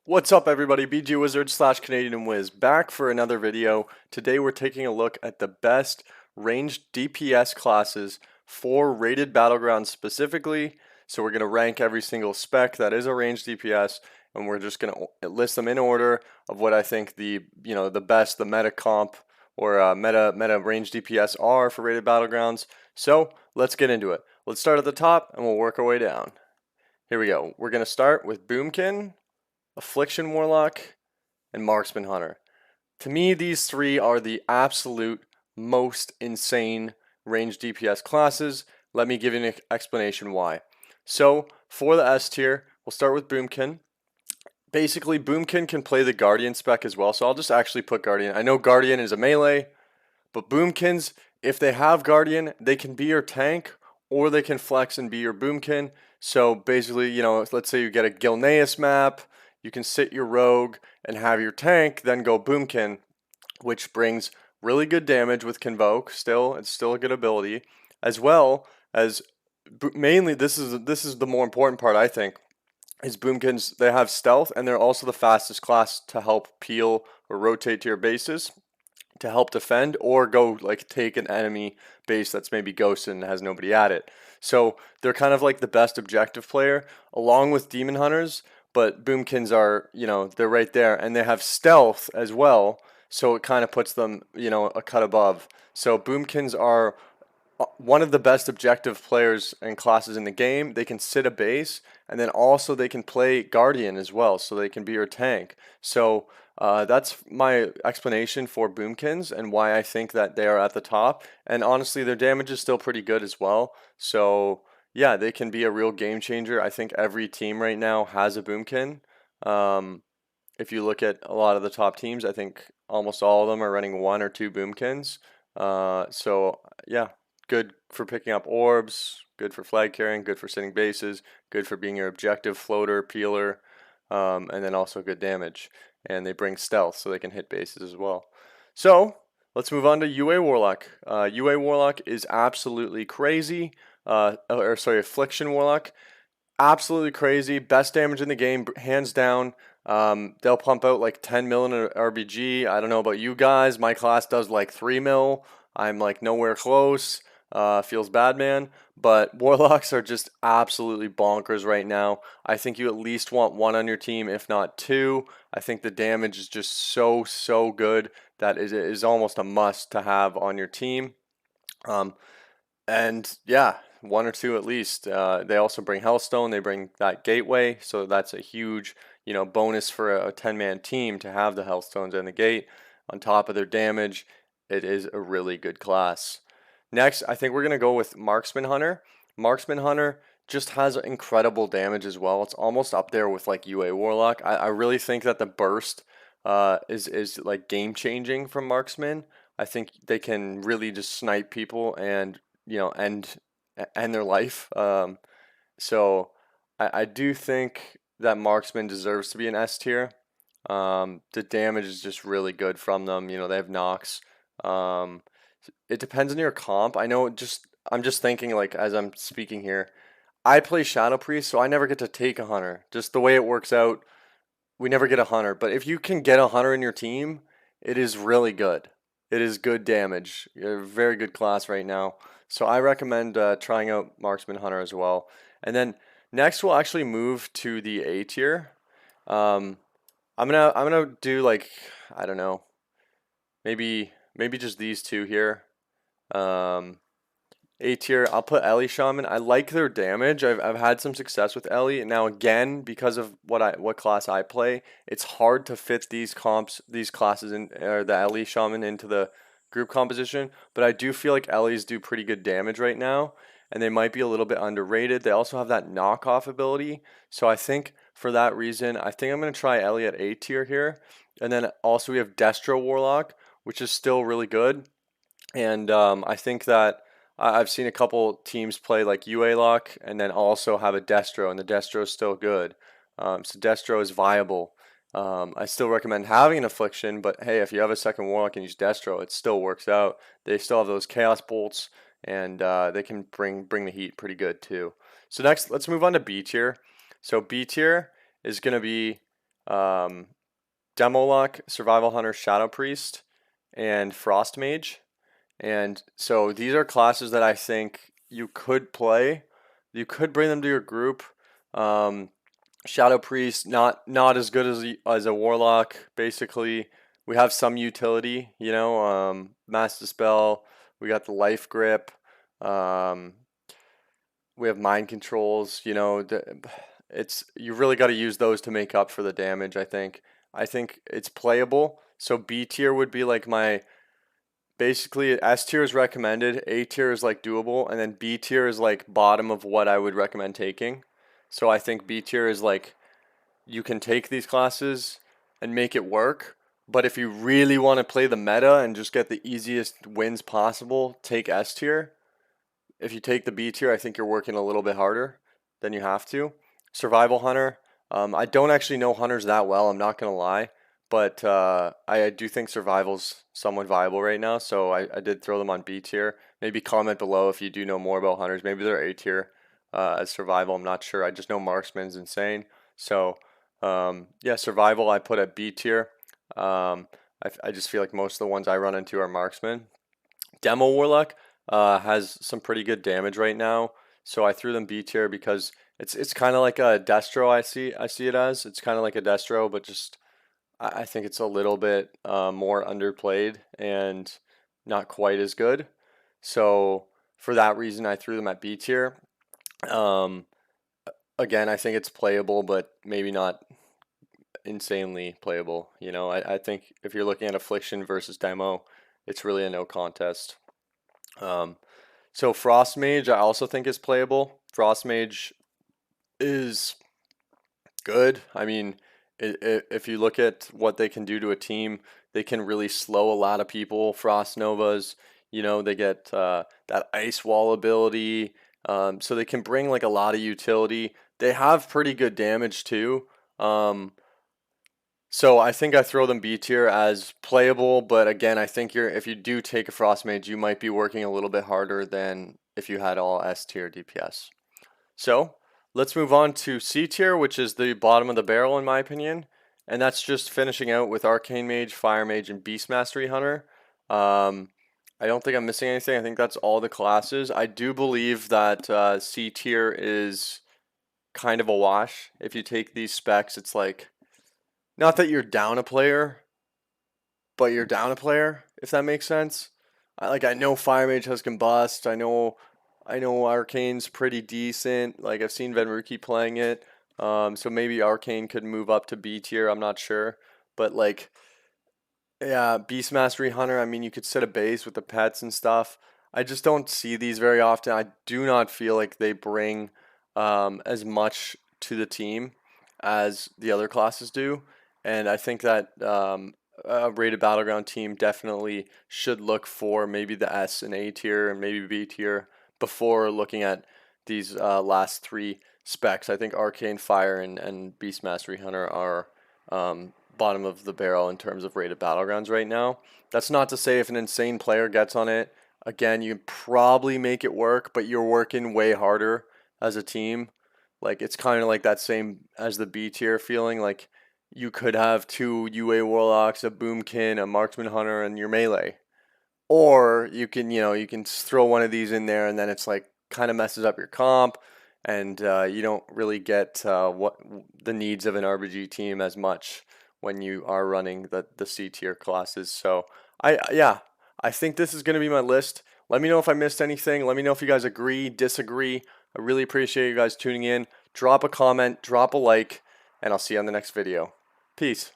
What's up everybody, BG Wizard / Canadian Wiz back for another video. Today we're taking a look at the best ranged DPS classes for rated Battlegrounds specifically. So we're going to rank every single spec that is a ranged DPS, and we're just going to list them in order of what I think the the meta comp or meta ranged DPS are for rated Battlegrounds. So let's get into it. Let's start at the top and we'll work our way down. Here we go. We're going to start with Boomkin, Affliction Warlock, and Marksman Hunter. To me, these three are the absolute most insane ranged DPS classes. Let me give you an explanation why. So, for the S tier, we'll start with Boomkin. Basically, Boomkin can play the Guardian spec as well, so I'll just actually put Guardian. I know Guardian is a melee, but Boomkins, if they have Guardian, they can be your tank, or they can flex and be your Boomkin. So basically, let's say you get a Gilneas map, you can sit your rogue and have your tank, then go Boomkin, which brings really good damage with Convoke. It's still a good ability, as well as mainly this is the more important part, I think, is Boomkins. They have stealth and they're also the fastest class to help peel or rotate to your bases to help defend or go like take an enemy base that's maybe ghosted and has nobody at it. So they're kind of like the best objective player along with demon hunters, but Boomkins are, they're right there, and they have stealth as well, so it kind of puts them, a cut above. So Boomkins are one of the best objective players and classes in the game. They can sit a base, and then also they can play Guardian as well, so they can be your tank. So that's my explanation for Boomkins and why I think that they are at the top. And honestly, their damage is still pretty good as well. So yeah, they can be a real game changer. I think every team right now has a Boomkin. If you look at a lot of the top teams, I think almost all of them are running one or two Boomkins. So yeah, good for picking up orbs, good for flag carrying, good for sitting bases, good for being your objective floater, peeler, and then also good damage. And they bring stealth, so they can hit bases as well. So let's move on to UA Warlock. UA Warlock is absolutely crazy. Affliction Warlock, absolutely crazy. Best damage in the game, hands down. They'll pump out like 10 mil in an RBG. I don't know about you guys. My class does like 3 mil. I'm like nowhere close. Feels bad, man. But Warlocks are just absolutely bonkers right now. I think you at least want one on your team, if not two. I think the damage is just so good that it is almost a must to have on your team. And yeah, one or two at least. They also bring Hellstone. They bring that gateway, so that's a huge, bonus for a 10-man team to have the Hellstones and the gate on top of their damage. It is a really good class. Next, I think we're gonna go with Marksman Hunter. Marksman Hunter just has incredible damage as well. It's almost up there with like UA Warlock. I really think that the burst is like game changing from Marksman. I think they can really just snipe people and end their life. So I do think that Marksman deserves to be an S tier. The damage is just really good from them. They have Nox. Um, it depends on your comp. I'm just thinking like as I'm speaking here. I play Shadow Priest, so I never get to take a hunter. Just the way it works out, we never get a hunter. But if you can get a hunter in your team, it is really good. It is good damage. You're a very good class right now. So I recommend trying out Marksman Hunter as well. And then next we'll actually move to the A tier. Um, I'm gonna do like, I don't know, maybe just these two here. Um, A tier, I'll put Ellie Shaman. I like their damage. I've had some success with Ellie. Now again, because of what class I play, it's hard to fit these classes in, or the Ellie Shaman into the group composition. But I do feel like Ellies do pretty good damage right now, and they might be a little bit underrated. They also have that knockoff ability. So I think for that reason, I think I'm gonna try Ellie at A tier here. And then also we have Destro Warlock, which is still really good. And I think that I've seen a couple teams play like UA Lock and then also have a Destro, and the Destro is still good. So Destro is viable. I still recommend having an Affliction, but hey, if you have a second Warlock and use Destro, it still works out. They still have those Chaos Bolts, and they can bring the heat pretty good too. So next, let's move on to B tier. So B tier is going to be Demo Luck, Survival Hunter, Shadow Priest, and Frost Mage. And so these are classes that I think you could play. You could bring them to your group. Um, Shadow Priest, not as good as a Warlock. Basically, we have some utility. Mass Dispel. We got the Life Grip. Um, we have Mind Controls. It's you really got to use those to make up for the damage. I think it's playable. So B tier would be like my basically S tier is recommended, A tier is like doable, and then B tier is like bottom of what I would recommend taking. So I think B tier is like you can take these classes and make it work, but if you really want to play the meta and just get the easiest wins possible, take S tier. If you take the B tier, I think you're working a little bit harder than you have to. Survival Hunter. I don't actually know hunters that well, I'm not gonna lie, but I do think survival's somewhat viable right now, so I did throw them on B tier. Maybe comment below if you do know more about hunters. Maybe they're A tier as survival. I'm not sure. I just know marksman's insane. So yeah, survival I put at B tier. I just feel like most of the ones I run into are marksman. Demo Warlock has some pretty good damage right now, so I threw them B tier because it's kind of like a Destro. I see it as it's kind of like a Destro, but just I think it's a little bit more underplayed and not quite as good. So for that reason, I threw them at B tier. Um, Again, I think it's playable, but maybe not insanely playable. I think if you're looking at Affliction versus Demo, it's really a no contest. Um, So Frost Mage, I also think is playable. Frost Mage is good. I mean, if you look at what they can do to a team, they can really slow a lot of people. Frost Novas, they get that Ice Wall ability, so they can bring like a lot of utility. They have pretty good damage too. Um, so I think I throw them B tier as playable, but again, I think if you do take a Frost Mage, you might be working a little bit harder than if you had all S tier DPS. So let's move on to C tier, which is the bottom of the barrel in my opinion, and that's just finishing out with Arcane Mage, Fire Mage, and Beast Mastery Hunter. Um, I don't think I'm missing anything. I think that's all the classes. I do believe that C tier is kind of a wash. If you take these specs, it's like not that you're down a player, but you're down a player, if that makes sense. I know Fire Mage has Combust. I know Arcane's pretty decent. Like I've seen Venruki playing it. So maybe Arcane could move up to B tier. I'm not sure, but like yeah, Beast Mastery Hunter, I mean, you could set a base with the pets and stuff. I just don't see these very often. I do not feel like they bring as much to the team as the other classes do. And I think that a rated Battleground team definitely should look for maybe the S and A tier and maybe B tier before looking at these last three specs. I think Arcane, Fire, and Beast Mastery Hunter are bottom of the barrel in terms of rated Battlegrounds right now. That's not to say if an insane player gets on it, again, you probably make it work, but you're working way harder as a team. Like it's kind of like that same as the B tier feeling. Like you could have two UA Warlocks, a Boomkin, a Marksman Hunter, and your melee. Or you can throw one of these in there, and then it's like kind of messes up your comp, and you don't really get what the needs of an RBG team as much when you are running the C tier classes. So yeah, I think this is going to be my list. Let me know if I missed anything. Let me know if you guys agree, disagree. I really appreciate you guys tuning in. Drop a comment, drop a like, and I'll see you on the next video. Peace.